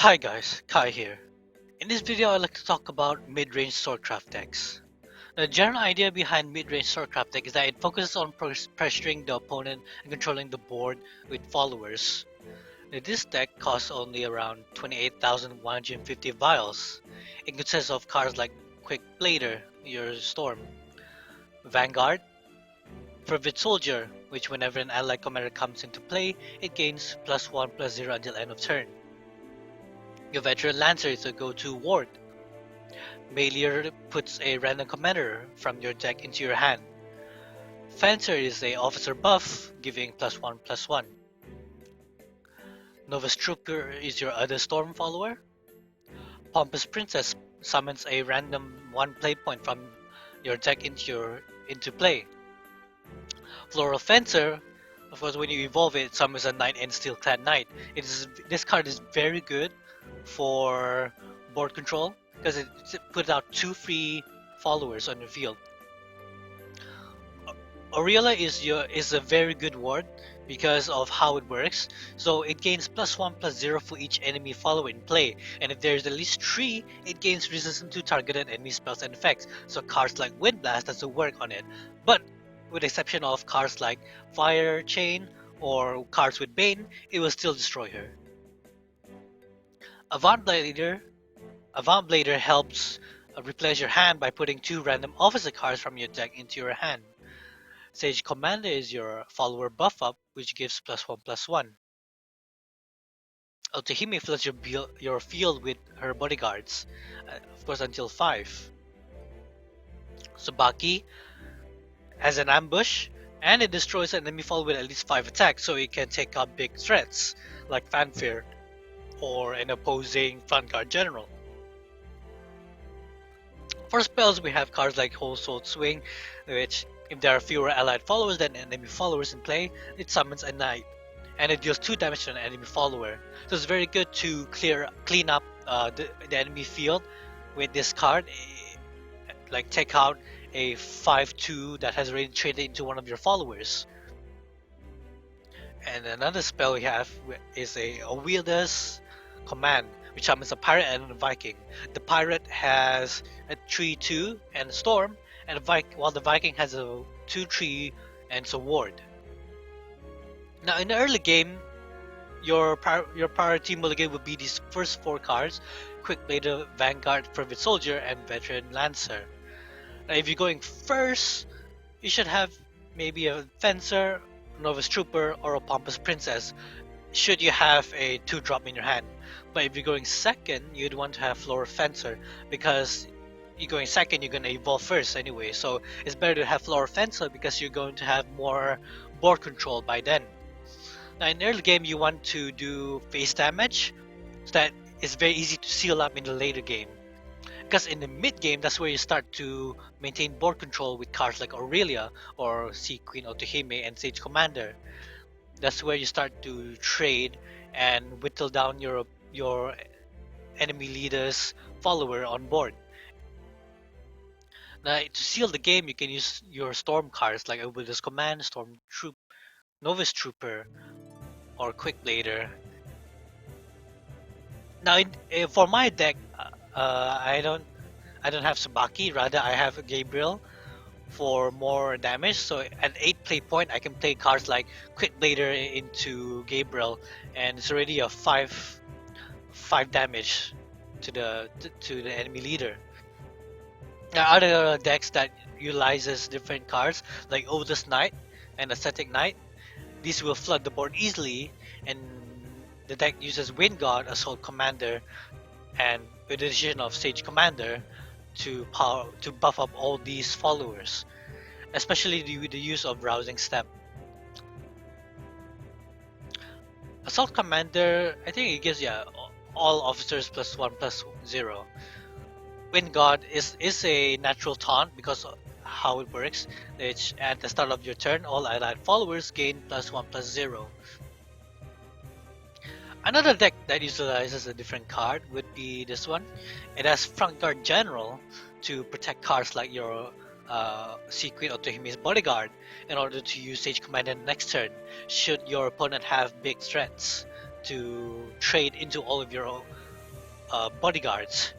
Hi guys, Kai here. In this video I'd like to talk about mid-range swordcraft decks. The general idea behind mid-range swordcraft deck is that it focuses on pressuring the opponent and controlling the board with followers. Now, this deck costs only around 28,150 vials. It consists of cards like Quick Blader, your Storm, Vanguard, Fervid Soldier, which whenever an allied commander comes into play, it gains +1/+0 until end of turn. Your Veteran Lancer is a go-to ward. Meleer puts a random commander from your deck into your hand. Fencer is a officer buff, giving +1/+1. Novice Trooper is your other storm follower. Pompous Princess summons a random 1 play point from your deck into play. Floral Fencer, of course when you evolve it, summons a Knight and Steel-clad Knight. This card is very good for board control because it puts out 2 free followers on the field. Aurelia is a very good ward because of how it works. So it gains +1/+0 for each enemy follower in play, and if there's at least 3, it gains resistance to targeted enemy spells and effects. So cards like Wind Blast doesn't work on it, but with the exception of cards like Fire Chain or cards with Bane, it will still destroy her. Avant Blader helps replace your hand by putting 2 random officer cards from your deck into your hand. Sage Commander is your follower buff up, which gives +1/+1. Otohime floods your field with her bodyguards, of course until 5. Tsubaki has an ambush, and it destroys an enemy follower with at least 5 attacks, so it can take up big threats, like Fanfare, or an opposing front guard general. For spells, we have cards like Whole Soul Swing, which, if there are fewer allied followers than enemy followers in play, it summons a knight, and it deals 2 damage to an enemy follower. So it's very good to clean up the enemy field with this card, like take out a 5/2 that has already traded into one of your followers. And another spell we have is a Wielder's Command, which summons a pirate and a Viking. The pirate has a 3/2 and a storm, and while the Viking has a 2/3 and it's a ward. Now in the early game, your priority mulligan would be these first 4 cards: Quick Blader, Vanguard, Fervid Soldier, and Veteran Lancer. Now if you're going first, you should have maybe a Fencer, Novice Trooper, or a Pompous Princess, should you have a 2-drop in your hand. But if you're going second, you'd want to have Floral Fencer, because you're going second, you're going to evolve first anyway, so it's better to have Floral Fencer because you're going to have more board control by then. Now in the early game, you want to do face damage, so that it's very easy to seal up in the later game. Because in the mid game, that's where you start to maintain board control with cards like Aurelia or Sea Queen Otohime and Sage Commander. That's where you start to trade and whittle down your enemy leader's follower on board. Now to seal the game, you can use your storm cards like Wielder's Command, Novice Trooper, or Quick Blader. Now for my deck, I don't have Tsubaki, rather I have Gabriel for more damage. So at 8 play point, I can play cards like Quick Blader into Gabriel, and it's already a 5 damage to the enemy leader. There are other decks that utilizes different cards like Oldest Knight and Ascetic Knight. These will flood the board easily, and the deck uses Wind God, Assault Commander, and with the addition of Sage Commander to buff up all these followers, especially with the use of Rousing Step. Assault Commander, I think it gives all officers +1/+0. Wind God is a natural taunt because of how it works. Which at the start of your turn, all allied followers gain +1/+0. Another deck that utilizes a different card would be this one. It has Front Guard General to protect cards like your Sea Queen Otohime's Bodyguard in order to use Sage Commander next turn, should your opponent have big threats to trade into all of your bodyguards.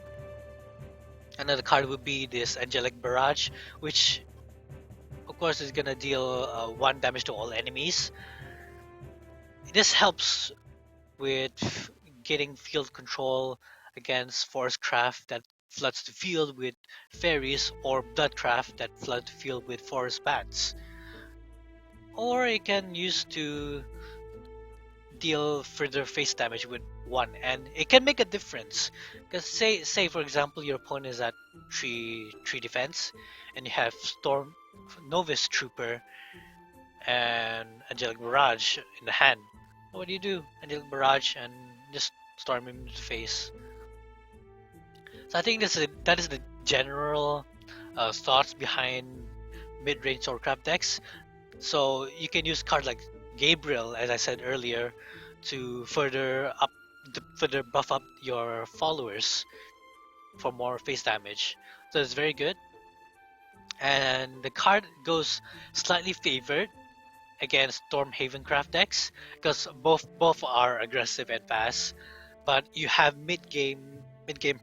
Another card would be this Angelic Barrage, which of course is gonna deal 1 damage to all enemies. This helps with getting field control against forest craft that floods the field with fairies, or bloodcraft that flood the field with forest bats. Or it can use to deal further face damage with 1, and it can make a difference. Because say for example your opponent is at 3 defense, and you have Storm Novice Trooper and Angelic Barrage in the hand. What do? Angelic Barrage and just storm him in the face. So I think that is the general thoughts behind mid-range Swordcraft decks. So you can use cards like Gabriel, as I said earlier, to further buff up your followers for more face damage. So it's very good. And the card goes slightly favored against Stormhaven craft decks because both are aggressive and fast, but you have mid game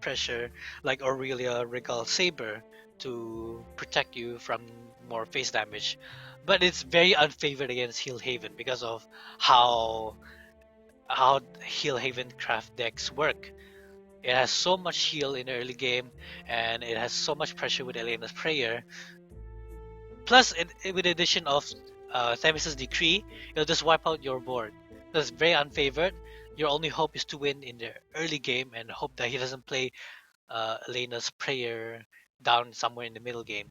pressure like Aurelia Regal Saber to protect you from more face damage. But it's very unfavored against Heal Haven because of how Heal Haven craft decks work. It has so much heal in the early game, and it has so much pressure with Elena's Prayer. Plus, with the addition of Themis' Decree, it'll just wipe out your board. That's very unfavored. Your only hope is to win in the early game and hope that he doesn't play Elena's Prayer down somewhere in the middle game.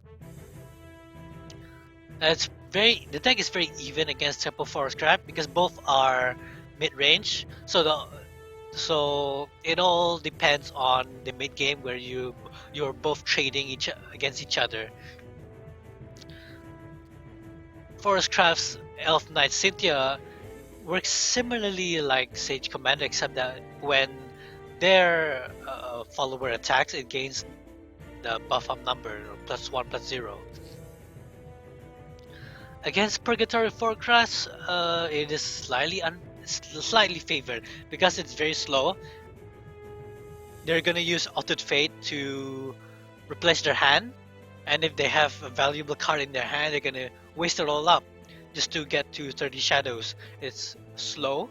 The deck is very even against Temple Forest Craft because both are mid-range. So it all depends on the mid game where you're both trading against each other. Forest Craft's Elf Knight Cynthia works similarly like Sage Commander, except that when their follower attacks, it gains the buff up number +1/+0. Against Purgatory Forecast, it is slightly favored because it's very slow. They're gonna use Altered Fate to replace their hand, and if they have a valuable card in their hand, they're gonna waste it all up just to get to 30 shadows. It's slow,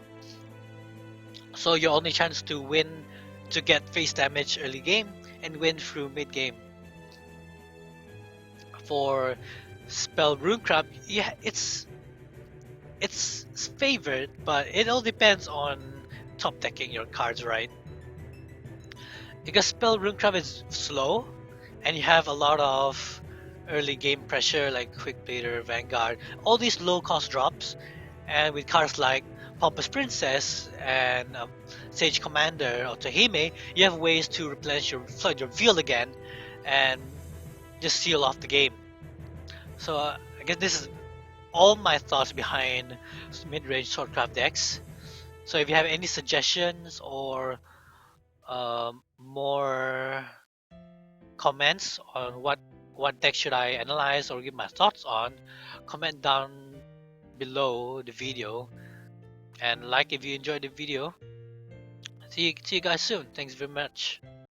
so your only chance to win to get face damage early game and win through mid game. For Spell Runecraft, yeah, it's favored, but it all depends on top decking your cards right. Because Spell Runecraft is slow, and you have a lot of early game pressure like Quick Blader, Vanguard, all these low cost drops, and with cards like Pompous Princess and Sage Commander or Tahime, you have ways to replenish flood your field again and just seal off the game. So I guess this is all my thoughts behind mid-range Swordcraft decks. So if you have any suggestions or more comments on what deck should I analyze or give my thoughts on, comment down below the video, and like if you enjoyed the video. See you guys soon. Thanks very much.